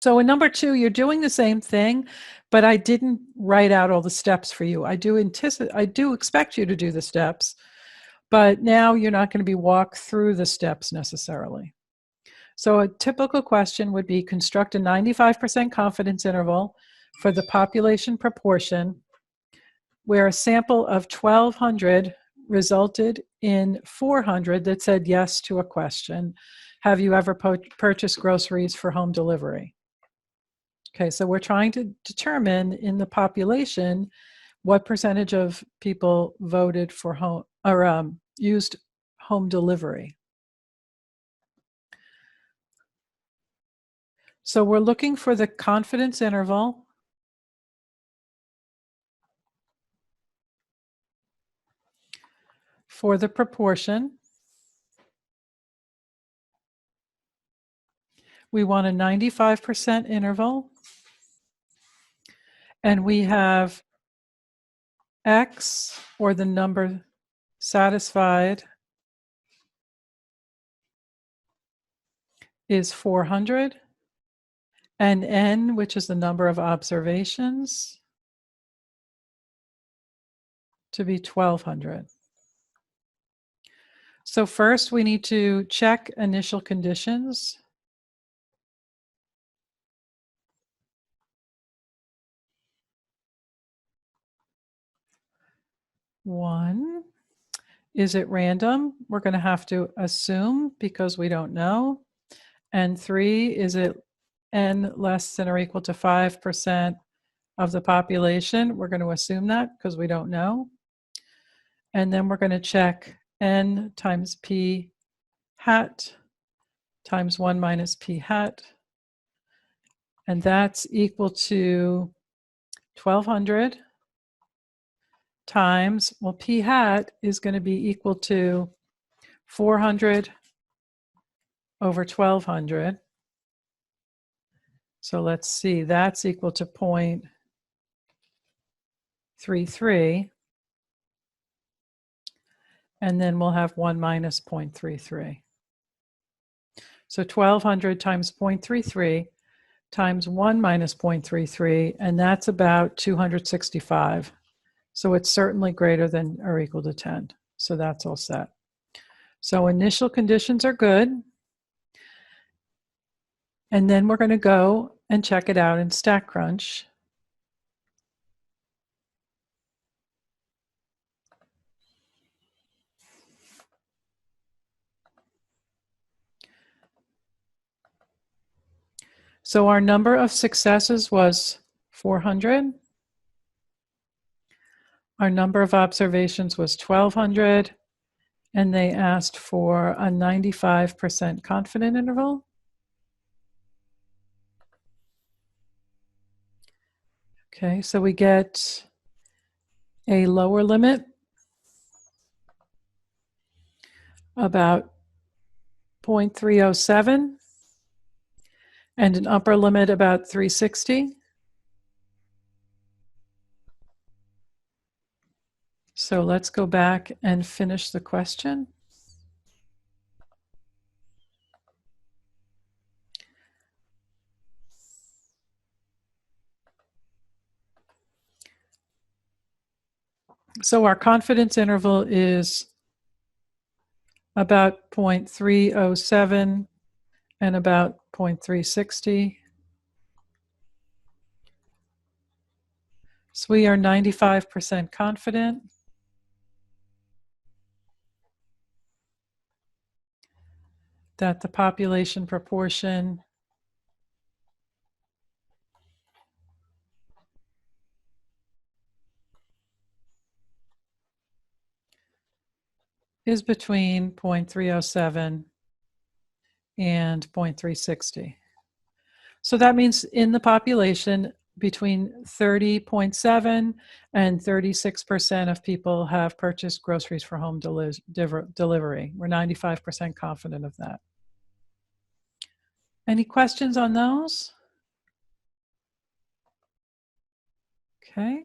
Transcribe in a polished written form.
So in number 2, you're doing the same thing, but I didn't write out all the steps for you. I do expect you to do the steps, but now you're not going to be walked through the steps necessarily. So a typical question would be construct a 95% confidence interval for the population proportion where a sample of 1,200 resulted in 400 that said yes to a question. Have you ever purchased groceries for home delivery? Okay, so we're trying to determine in the population what percentage of people voted for home or used home delivery. So we're looking for the confidence interval for the proportion. We want a 95% interval, and we have X, or the number satisfied, is 400, and N, which is the number of observations, to be 1,200. So first we need to check initial conditions. One, is it random? We're going to have to assume because we don't know. And 3, is it N less than or equal to 5% of the population? We're going to assume that because we don't know. And then we're going to check N times P hat times 1 minus P hat. And that's equal to 1,200 times, well, P hat is going to be equal to 400 over 1,200. So let's see, that's equal to 0.33. And then we'll have 1 minus 0.33. So 1,200 times 0.33 times 1 minus 0.33, and that's about 265. So it's certainly greater than or equal to 10. So that's all set. So initial conditions are good. And then we're going to go and check it out in StatCrunch. So our number of successes was 400. Our number of observations was 1,200, and they asked for a 95% confidence interval. Okay, so we get a lower limit about 0.307 and an upper limit about 360. So let's go back and finish the question. So our confidence interval is about 0.307 and about 0.360. So we are 95% confident that the population proportion is between 0.307 and 0.360. So that means in the population, between 30.7 and 36% of people have purchased groceries for home delivery. We're 95% confident of that. Any questions on those? Okay.